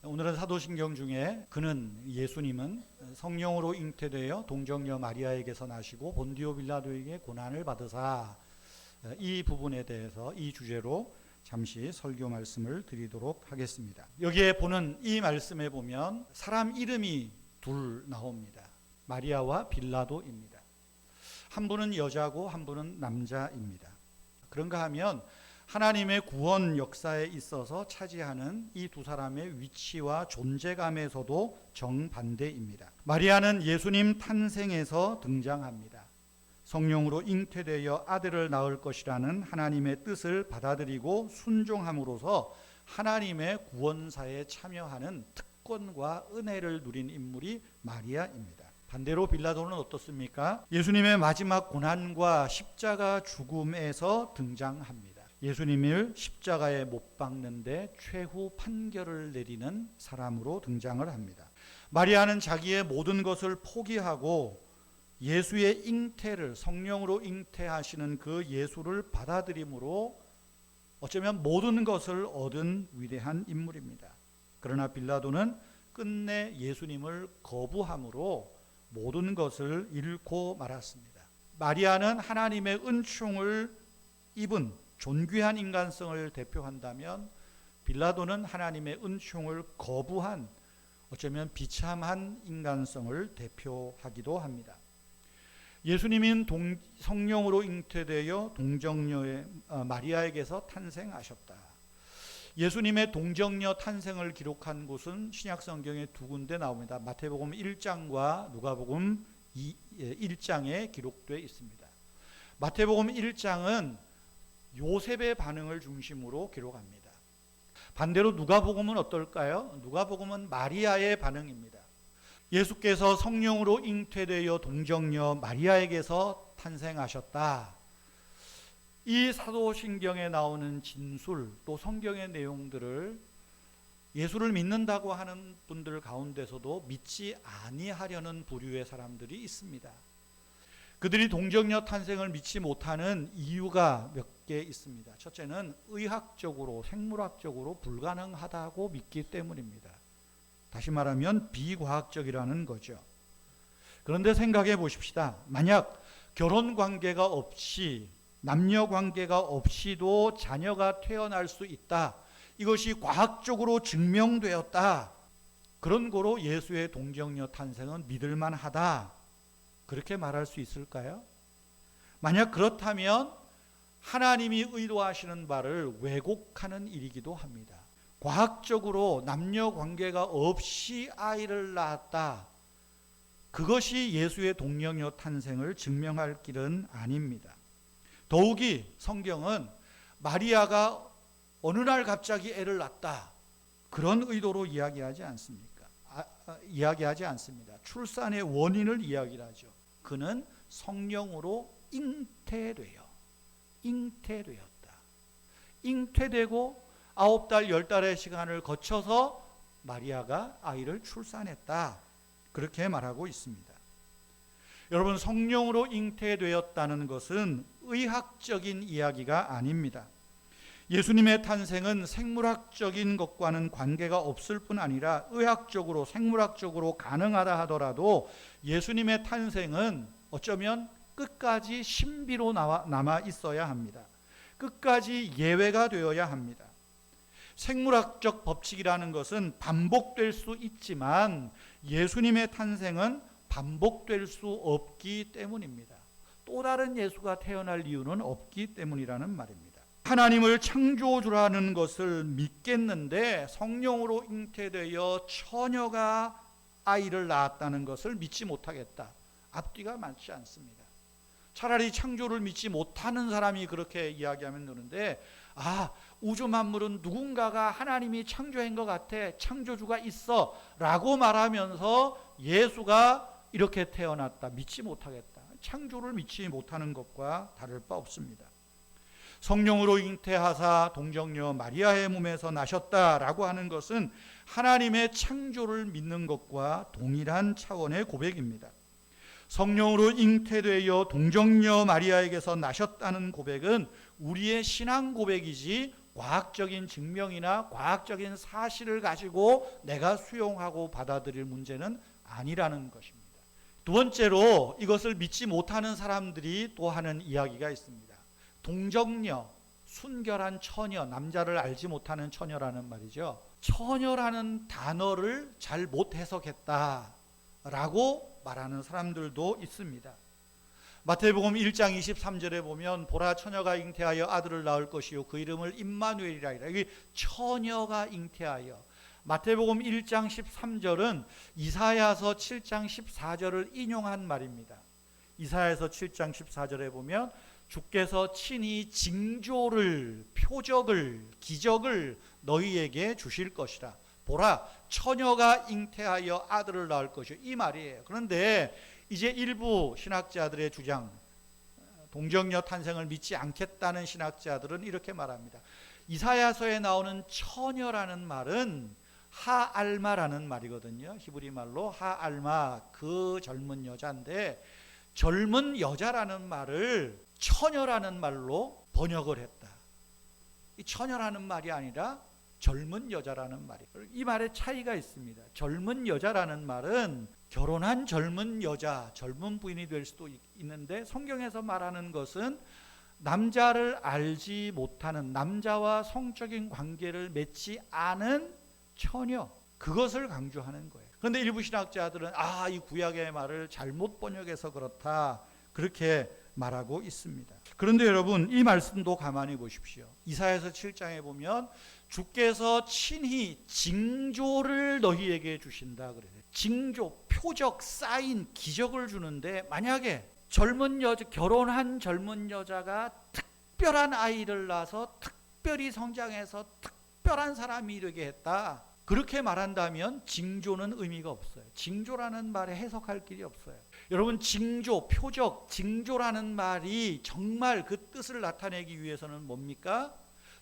오늘은 사도신경 중에 예수님은 성령으로 잉태되어 동정녀 마리아에게서 나시고 본디오 빌라도에게 고난을 받으사, 이 부분에 대해서 이 주제로 잠시 설교 말씀을 드리도록 하겠습니다. 여기에 보는 이 말씀에 보면 사람 이름이 둘 나옵니다. 마리아와 빌라도입니다. 한 분은 여자고 한 분은 남자입니다. 그런가 하면 하나님의 구원 역사에 있어서 차지하는 이 두 사람의 위치와 존재감에서도 정반대입니다. 마리아는 예수님 탄생에서 등장합니다. 성령으로 잉태되어 아들을 낳을 것이라는 하나님의 뜻을 받아들이고 순종함으로써 하나님의 구원사에 참여하는 특권과 은혜를 누린 인물이 마리아입니다. 반대로 빌라도는 어떻습니까? 예수님의 마지막 고난과 십자가 죽음에서 등장합니다. 예수님을 십자가에 못 박는데 최후 판결을 내리는 사람으로 등장을 합니다. 마리아는 자기의 모든 것을 포기하고 예수의 잉태를, 성령으로 잉태하시는 그 예수를 받아들임으로 어쩌면 모든 것을 얻은 위대한 인물입니다. 그러나 빌라도는 끝내 예수님을 거부함으로 모든 것을 잃고 말았습니다. 마리아는 하나님의 은총을 입은 존귀한 인간성을 대표한다면 빌라도는 하나님의 은총을 거부한 어쩌면 비참한 인간성을 대표하기도 합니다. 예수님은 성령으로 잉태되어 동정녀의 마리아에게서 탄생하셨다. 예수님의 동정녀 탄생을 기록한 곳은 신약성경에 두 군데 나옵니다. 마태복음 1장과 누가복음 1장에 기록되어 있습니다. 마태복음 1장은 요셉의 반응을 중심으로 기록합니다. 반대로 누가복음은 어떨까요? 누가복음은 마리아의 반응입니다. 예수께서 성령으로 잉태되어 동정녀 마리아에게서 탄생하셨다. 이 사도신경에 나오는 진술, 또 성경의 내용들을 예수를 믿는다고 하는 분들 가운데서도 믿지 아니하려는 부류의 사람들이 있습니다. 그들이 동정녀 탄생을 믿지 못하는 이유가 몇 개 있습니다. 첫째는 의학적으로, 생물학적으로 불가능하다고 믿기 때문입니다. 다시 말하면 비과학적이라는 거죠. 그런데 생각해 보십시다. 만약 결혼 관계가 없이, 남녀 관계가 없이도 자녀가 태어날 수 있다. 이것이 과학적으로 증명되었다. 그런 거로 예수의 동정녀 탄생은 믿을 만하다. 그렇게 말할 수 있을까요? 만약 그렇다면 하나님이 의도하시는 바를 왜곡하는 일이기도 합니다. 과학적으로 남녀 관계가 없이 아이를 낳았다. 그것이 예수의 동정녀 탄생을 증명할 길은 아닙니다. 더욱이 성경은 마리아가 어느 날 갑자기 애를 낳았다. 그런 의도로 이야기하지 않습니까? 이야기하지 않습니다. 출산의 원인을 이야기하죠. 그는 성령으로 잉태되었다. 잉태되고 9달, 10달의 시간을 거쳐서 마리아가 아이를 출산했다. 그렇게 말하고 있습니다. 여러분, 성령으로 잉태되었다는 것은 의학적인 이야기가 아닙니다. 예수님의 탄생은 생물학적인 것과는 관계가 없을 뿐 아니라 의학적으로, 생물학적으로 가능하다 하더라도 예수님의 탄생은 어쩌면 끝까지 신비로 남아 있어야 합니다. 끝까지 예외가 되어야 합니다. 생물학적 법칙이라는 것은 반복될 수 있지만 예수님의 탄생은 반복될 수 없기 때문입니다. 또 다른 예수가 태어날 이유는 없기 때문이라는 말입니다. 하나님을 창조주라는 것을 믿겠는데 성령으로 잉태되어 처녀가 아이를 낳았다는 것을 믿지 못하겠다. 앞뒤가 맞지 않습니다. 차라리 창조를 믿지 못하는 사람이 그렇게 이야기하면 되는데, 우주 만물은 누군가가 하나님이 창조한 것 같아, 창조주가 있어 라고 말하면서 예수가 이렇게 태어났다, 믿지 못하겠다. 창조를 믿지 못하는 것과 다를 바 없습니다. 성령으로 잉태하사 동정녀 마리아의 몸에서 나셨다라고 하는 것은 하나님의 창조를 믿는 것과 동일한 차원의 고백입니다. 성령으로 잉태되어 동정녀 마리아에게서 나셨다는 고백은 우리의 신앙 고백이지 과학적인 증명이나 과학적인 사실을 가지고 내가 수용하고 받아들일 문제는 아니라는 것입니다. 두 번째로 이것을 믿지 못하는 사람들이 또 하는 이야기가 있습니다. 동정녀, 순결한 처녀, 남자를 알지 못하는 처녀라는 말이죠. 처녀라는 단어를 잘 못 해석했다라고 말하는 사람들도 있습니다. 마태복음 1장 23절에 보면 보라 처녀가 잉태하여 아들을 낳을 것이요 그 이름을 임마누엘이라 하리라. 여기 처녀가 잉태하여. 마태복음 1장 13절은 이사야서 7장 14절을 인용한 말입니다. 이사야서 7장 14절에 보면 주께서 친히 징조를, 표적을, 기적을 너희에게 주실 것이라. 보라 처녀가 잉태하여 아들을 낳을 것이요, 이 말이에요. 그런데 이제 일부 신학자들의 주장, 동정녀 탄생을 믿지 않겠다는 신학자들은 이렇게 말합니다. 이사야서에 나오는 처녀라는 말은 하알마라는 말이거든요. 히브리 말로 하알마, 그 젊은 여자인데 젊은 여자라는 말을 처녀라는 말로 번역을 했다. 이 처녀라는 말이 아니라 젊은 여자라는 말이에요. 이 말에 차이가 있습니다. 젊은 여자라는 말은 결혼한 젊은 여자, 젊은 부인이 될 수도 있는데 성경에서 말하는 것은 남자를 알지 못하는, 남자와 성적인 관계를 맺지 않은 처녀, 그것을 강조하는 거예요. 그런데 일부 신학자들은 이 구약의 말을 잘못 번역해서 그렇다, 그렇게 말하고 있습니다. 그런데 여러분, 이 말씀도 가만히 보십시오. 이사야서 7장에 보면 주께서 친히 징조를 너희에게 주신다 그래요. 징조, 표적, 사인, 기적을 주는데 만약에 젊은 여자, 결혼한 젊은 여자가 특별한 아이를 낳아서 특별히 성장해서 특별한 사람이 되게 했다, 그렇게 말한다면 징조는 의미가 없어요. 징조라는 말에 해석할 길이 없어요. 여러분, 징조, 표적, 징조라는 말이 정말 그 뜻을 나타내기 위해서는 뭡니까?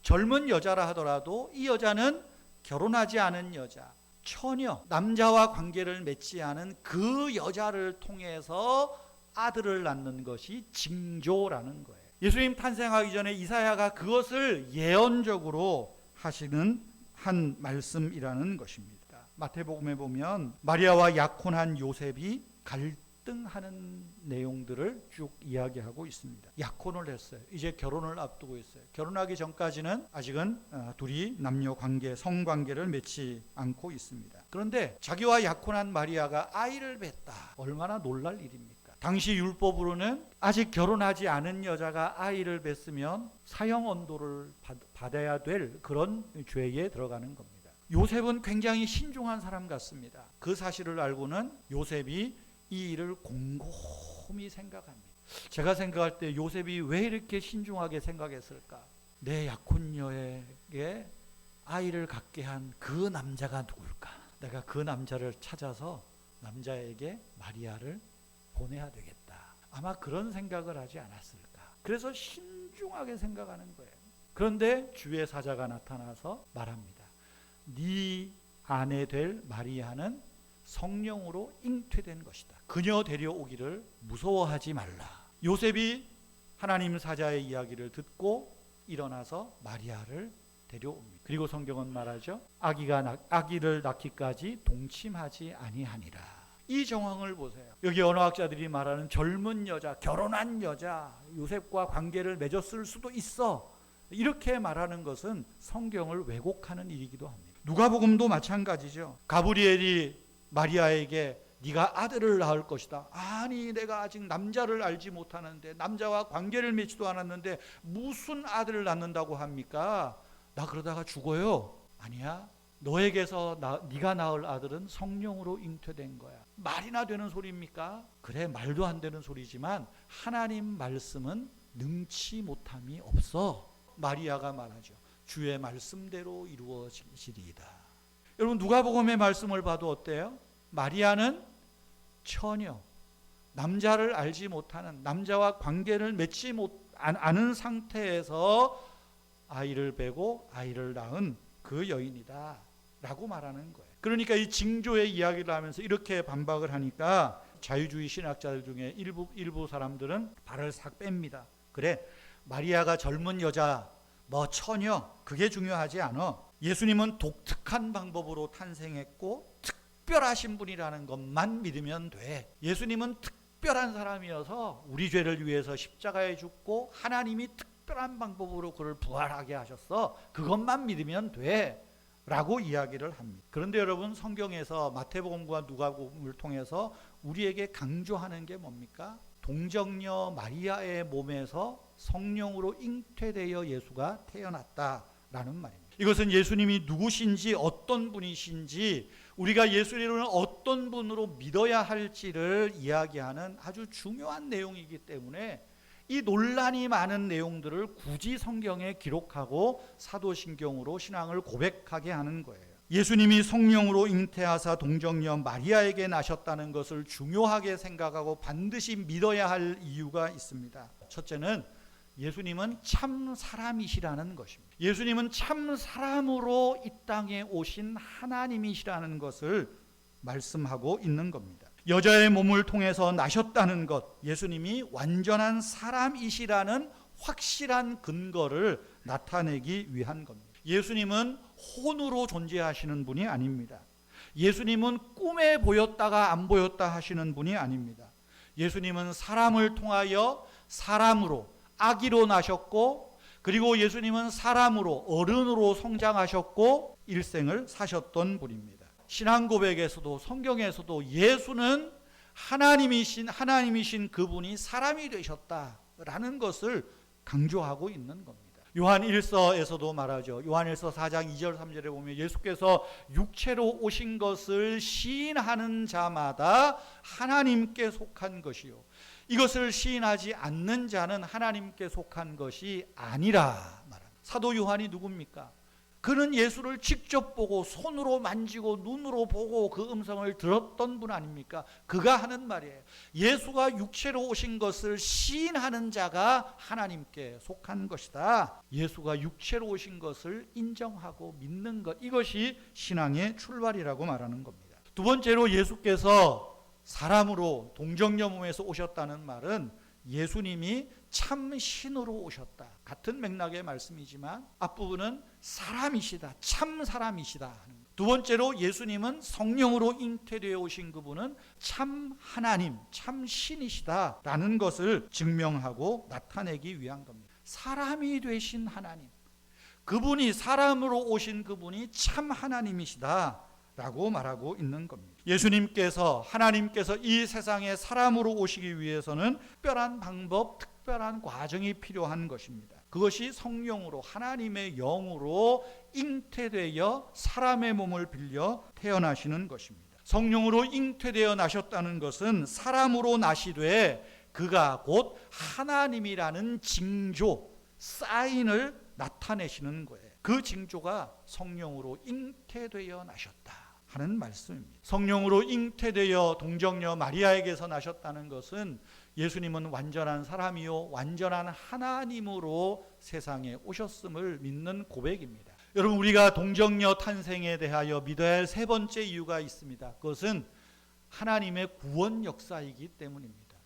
젊은 여자라 하더라도 이 여자는 결혼하지 않은 여자, 처녀, 남자와 관계를 맺지 않은 그 여자를 통해서 아들을 낳는 것이 징조라는 거예요. 예수님 탄생하기 전에 이사야가 그것을 예언적으로 하시는 한 말씀이라는 것입니다. 마태복음에 보면 마리아와 약혼한 요셉이 갈등하는 내용들을 쭉 이야기하고 있습니다. 약혼을 했어요. 이제 결혼을 앞두고 있어요. 결혼하기 전까지는 아직은 둘이 남녀 관계, 성관계를 맺지 않고 있습니다. 그런데 자기와 약혼한 마리아가 아이를 낳았다. 얼마나 놀랄 일입니까? 당시 율법으로는 아직 결혼하지 않은 여자가 아이를 낳으면 사형 언도를 받아야 될 그런 죄에 들어가는 겁니다. 요셉은 굉장히 신중한 사람 같습니다. 그 사실을 알고는 요셉이 이 일을 곰곰이 생각합니다. 제가 생각할 때 요셉이 왜 이렇게 신중하게 생각했을까? 내 약혼녀에게 아이를 갖게 한 그 남자가 누굴까? 내가 그 남자를 찾아서 남자에게 마리아를 보내야 되겠다. 아마 그런 생각을 하지 않았을까? 그래서 신중하게 생각하는 거예요. 그런데 주의 사자가 나타나서 말합니다. 네 아내 될 마리아는 성령으로 잉태된 것이다. 그녀 데려오기를 무서워하지 말라. 요셉이 하나님 사자의 이야기를 듣고 일어나서 마리아를 데려옵니다. 그리고 성경은 말하죠. 아기를 낳기까지 동침하지 아니하니라. 이 정황을 보세요. 여기 언어학자들이 말하는 젊은 여자, 결혼한 여자, 요셉과 관계를 맺었을 수도 있어, 이렇게 말하는 것은 성경을 왜곡하는 일이기도 합니다. 누가복음도 마찬가지죠. 가브리엘이 마리아에게 네가 아들을 낳을 것이다. 아니, 내가 아직 남자를 알지 못하는데, 남자와 관계를 맺지도 않았는데 무슨 아들을 낳는다고 합니까? 나 그러다가 죽어요. 아니야, 너에게서 네가 낳을 아들은 성령으로 잉태된 거야. 말이나 되는 소리입니까? 그래, 말도 안 되는 소리지만 하나님 말씀은 능치 못함이 없어. 마리아가 말하죠. 주의 말씀대로 이루어지리이다. 여러분, 누가복음의 말씀을 봐도 어때요? 마리아는 처녀, 남자를 알지 못하는, 남자와 관계를 맺지 않은 상태에서 아이를 베고 아이를 낳은 그 여인이다 라고 말하는 거예요. 그러니까 이 징조의 이야기를 하면서 이렇게 반박을 하니까 자유주의 신학자들 중에 일부 사람들은 발을 싹 뺍니다. 그래, 마리아가 젊은 여자, 처녀, 그게 중요하지 않아. 예수님은 독특한 방법으로 탄생했고 특별하신 분이라는 것만 믿으면 돼. 예수님은 특별한 사람이어서 우리 죄를 위해서 십자가에 죽고 하나님이 특별한 방법으로 그를 부활하게 하셨어. 그것만 믿으면 돼 라고 이야기를 합니다. 그런데 여러분, 성경에서 마태복음과 누가복음을 통해서 우리에게 강조하는 게 뭡니까? 동정녀 마리아의 몸에서 성령으로 잉태되어 예수가 태어났다라는 말입니다. 이것은 예수님이 누구신지, 어떤 분이신지, 우리가 예수님을 어떤 분으로 믿어야 할지를 이야기하는 아주 중요한 내용이기 때문에 이 논란이 많은 내용들을 굳이 성경에 기록하고 사도신경으로 신앙을 고백하게 하는 거예요. 예수님이 성령으로 잉태하사 동정녀 마리아에게 나셨다는 것을 중요하게 생각하고 반드시 믿어야 할 이유가 있습니다. 첫째는 예수님은 참 사람이시라는 것입니다. 예수님은 참 사람으로 이 땅에 오신 하나님이시라는 것을 말씀하고 있는 겁니다. 여자의 몸을 통해서 나셨다는 것, 예수님이 완전한 사람이시라는 확실한 근거를 나타내기 위한 겁니다. 예수님은 혼으로 존재하시는 분이 아닙니다. 예수님은 꿈에 보였다가 안 보였다 하시는 분이 아닙니다. 예수님은 사람을 통하여 사람으로, 아기로 나셨고, 그리고 예수님은 사람으로, 어른으로 성장하셨고 일생을 사셨던 분입니다. 신앙 고백에서도 성경에서도 예수는 하나님이신 그분이 사람이 되셨다라는 것을 강조하고 있는 겁니다. 요한 1서에서도 말하죠. 요한 1서 4장 2절 3절에 보면 예수께서 육체로 오신 것을 시인하는 자마다 하나님께 속한 것이요, 이것을 시인하지 않는 자는 하나님께 속한 것이 아니라 말합니다. 사도 요한이 누굽니까? 그는 예수를 직접 보고 손으로 만지고 눈으로 보고 그 음성을 들었던 분 아닙니까? 그가 하는 말이에요. 예수가 육체로 오신 것을 시인하는 자가 하나님께 속한 것이다. 예수가 육체로 오신 것을 인정하고 믿는 것, 이것이 신앙의 출발이라고 말하는 겁니다. 두 번째로 예수께서 사람으로 동정녀 몸에서 오셨다는 말은 예수님이 참 신으로 오셨다, 같은 맥락의 말씀이지만 앞부분은 사람이시다, 참 사람이시다. 두 번째로 예수님은 성령으로 잉태되어 오신 그분은 참 하나님, 참 신이시다라는 것을 증명하고 나타내기 위한 겁니다. 사람이 되신 하나님, 그분이, 사람으로 오신 그분이 참 하나님이시다 라고 말하고 있는 겁니다. 예수님께서, 하나님께서 이 세상에 사람으로 오시기 위해서는 특별한 방법, 특별한 과정이 필요한 것입니다. 그것이 성령으로, 하나님의 영으로 잉태되어 사람의 몸을 빌려 태어나시는 것입니다. 성령으로 잉태되어 나셨다는 것은 사람으로 나시되 그가 곧 하나님이라는 징조, 사인을 나타내시는 거예요. 그 징조가 성령으로 잉태되어 나셨다 하는 말씀입니다. 성령으로 잉태되어 동정녀 마리아에게서 나셨다는 것은 예수님은 완전한 사람이요 완전한 하나님으로 세상에 오셨음을 믿는 고백입니다. 여러분, 우리가 동정녀 탄생에 대하여 믿어야 할 세 번째 이유가 있습니다. 그것은 하나님의 구원 역사이기 때문입니다.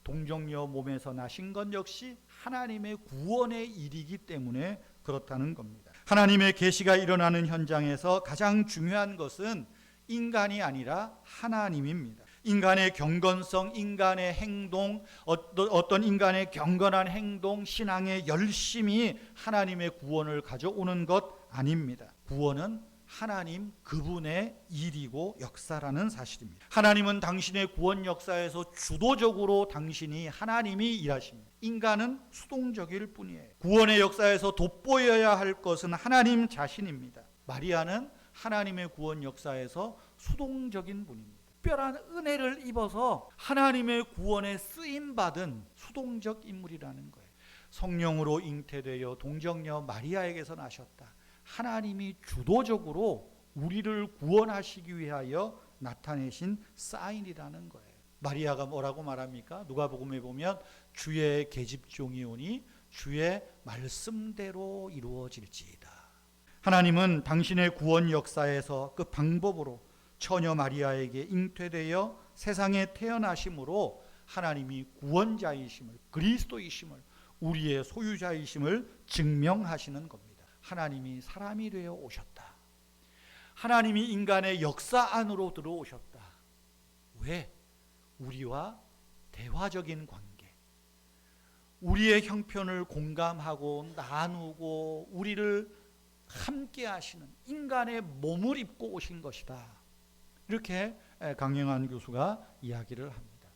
동정녀 몸에서 나신 것 역시 하나님의 구원의 일이기 때문에 그렇다는 겁니다. 하나님의 계시가 일어나는 현장에서 가장 중요한 것은 인간이 아니라 하나님입니다. 인간의 경건성, 인간의 행동, 어떤 인간의 경건한 행동, 신앙의 열심이 하나님의 구원을 가져오는 것 아닙니다. 구원은 하나님 그분의 일이고 역사라는 사실입니다. 하나님은 당신의 구원 역사에서 주도적으로 당신이, 하나님이 일하십니다. 인간은 수동적일 뿐이에요. 구원의 역사에서 돋보여야 할 것은 하나님 자신입니다. 마리아는 하나님의 구원 역사에서 수동적인 분입니다. 특별한 은혜를 입어서 하나님의 구원에 쓰임받은 수동적 인물이라는 거예요. 성령으로 잉태되어 동정녀 마리아에게서 나셨다. 하나님이 주도적으로 우리를 구원하시기 위하여 나타내신 사인이라는 거예요. 마리아가 뭐라고 말합니까? 누가복음에 보면 주의 계집종이 오니 주의 말씀대로 이루어질지이다. 하나님은 당신의 구원 역사에서 그 방법으로 처녀 마리아에게 잉태되어 세상에 태어나심으로 하나님이 구원자이심을, 그리스도이심을, 우리의 소유자이심을 증명하시는 겁니다. 하나님이 사람이 되어 오셨다. 하나님이 인간의 역사 안으로 들어오셨다. 왜? 우리와 대화적인 관계, 우리의 형편을 공감하고 나누고 우리를 함께 하시는 인간의 몸을 입고 오신 것이다. 이렇게 강영한 교수가 이야기를 합니다.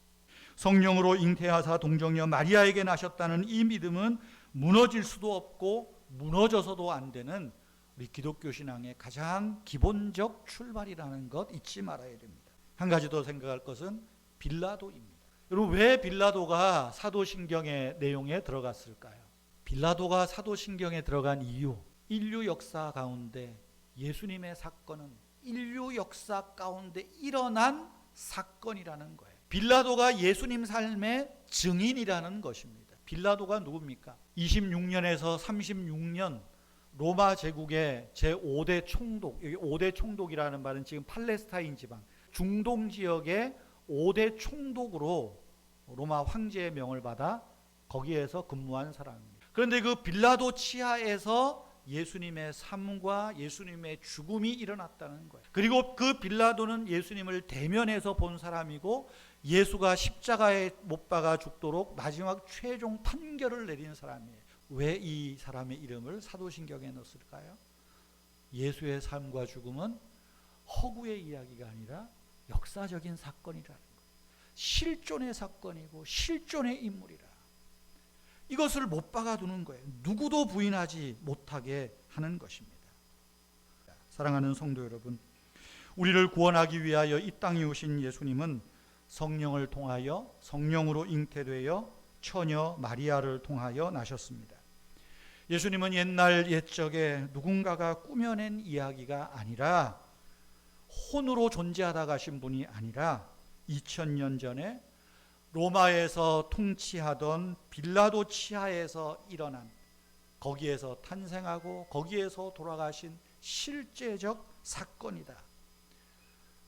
성령으로 잉태하사 동정녀 마리아에게 나셨다는 이 믿음은 무너질 수도 없고 무너져서도 안 되는 우리 기독교 신앙의 가장 기본적 출발이라는 것 잊지 말아야 됩니다. 한 가지 더 생각할 것은 빌라도입니다. 여러분, 왜 빌라도가 사도신경의 내용에 들어갔을까요? 빌라도가 사도신경에 들어간 이유, 인류 역사 가운데 예수님의 사건은 인류 역사 가운데 일어난 사건이라는 거예요. 빌라도가 예수님 삶의 증인이라는 것입니다. 빌라도가 누굽니까? 26년에서 36년 로마 제국의 제5대 총독, 여기 5대 총독이라는 말은 지금 팔레스타인 지방, 중동 지역의 5대 총독으로 로마 황제의 명을 받아 거기에서 근무한 사람입니다. 그런데 그 빌라도 치하에서 예수님의 삶과 예수님의 죽음이 일어났다는 거예요. 그리고 그 빌라도는 예수님을 대면해서 본 사람이고 예수가 십자가에 못 박아 죽도록 마지막 최종 판결을 내린 사람이에요. 왜 이 사람의 이름을 사도신경에 넣었을까요? 예수의 삶과 죽음은 허구의 이야기가 아니라 역사적인 사건이라는 거예요. 실존의 사건이고 실존의 인물이라. 이것을 못 박아두는 거예요. 누구도 부인하지 못하게 하는 것입니다. 사랑하는 성도 여러분, 우리를 구원하기 위하여 이 땅에 오신 예수님은 성령을 통하여 성령으로 잉태되어 처녀 마리아를 통하여 나셨습니다. 예수님은 옛날 옛적에 누군가가 꾸며낸 이야기가 아니라 혼으로 존재하다 가신 분이 아니라 2000년 전에 로마에서 통치하던 빌라도 치하에서 일어난, 거기에서 탄생하고 거기에서 돌아가신 실제적 사건이다.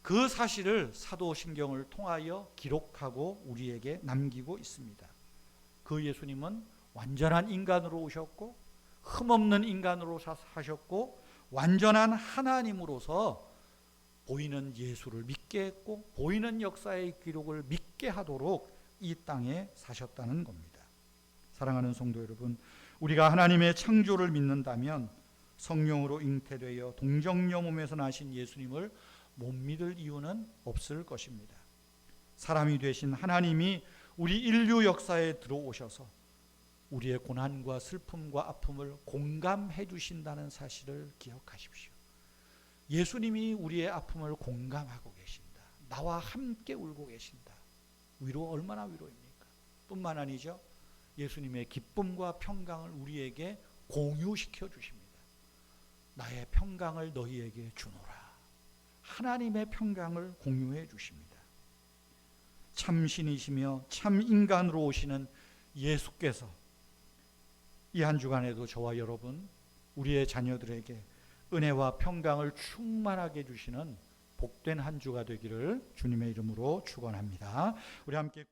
그 사실을 사도신경을 통하여 기록하고 우리에게 남기고 있습니다. 그 예수님은 완전한 인간으로 오셨고 흠없는 인간으로 사셨고 완전한 하나님으로서 보이는 예수를 믿게 했고 보이는 역사의 기록을 믿게 하도록 이 땅에 사셨다는 겁니다. 사랑하는 성도 여러분, 우리가 하나님의 창조를 믿는다면 성령으로 잉태되어 동정녀 몸에서 나신 예수님을 못 믿을 이유는 없을 것입니다. 사람이 되신 하나님이 우리 인류 역사에 들어오셔서 우리의 고난과 슬픔과 아픔을 공감해 주신다는 사실을 기억하십시오. 예수님이 우리의 아픔을 공감하고 계신다. 나와 함께 울고 계신다. 위로 얼마나 위로입니까? 뿐만 아니죠. 예수님의 기쁨과 평강을 우리에게 공유시켜 주십니다. 나의 평강을 너희에게 주노라. 하나님의 평강을 공유해 주십니다. 참 신이시며 참 인간으로 오시는 예수께서 이 한 주간에도 저와 여러분, 우리의 자녀들에게 은혜와 평강을 충만하게 주시는 복된 한 주가 되기를 주님의 이름으로 축원합니다. 우리 함께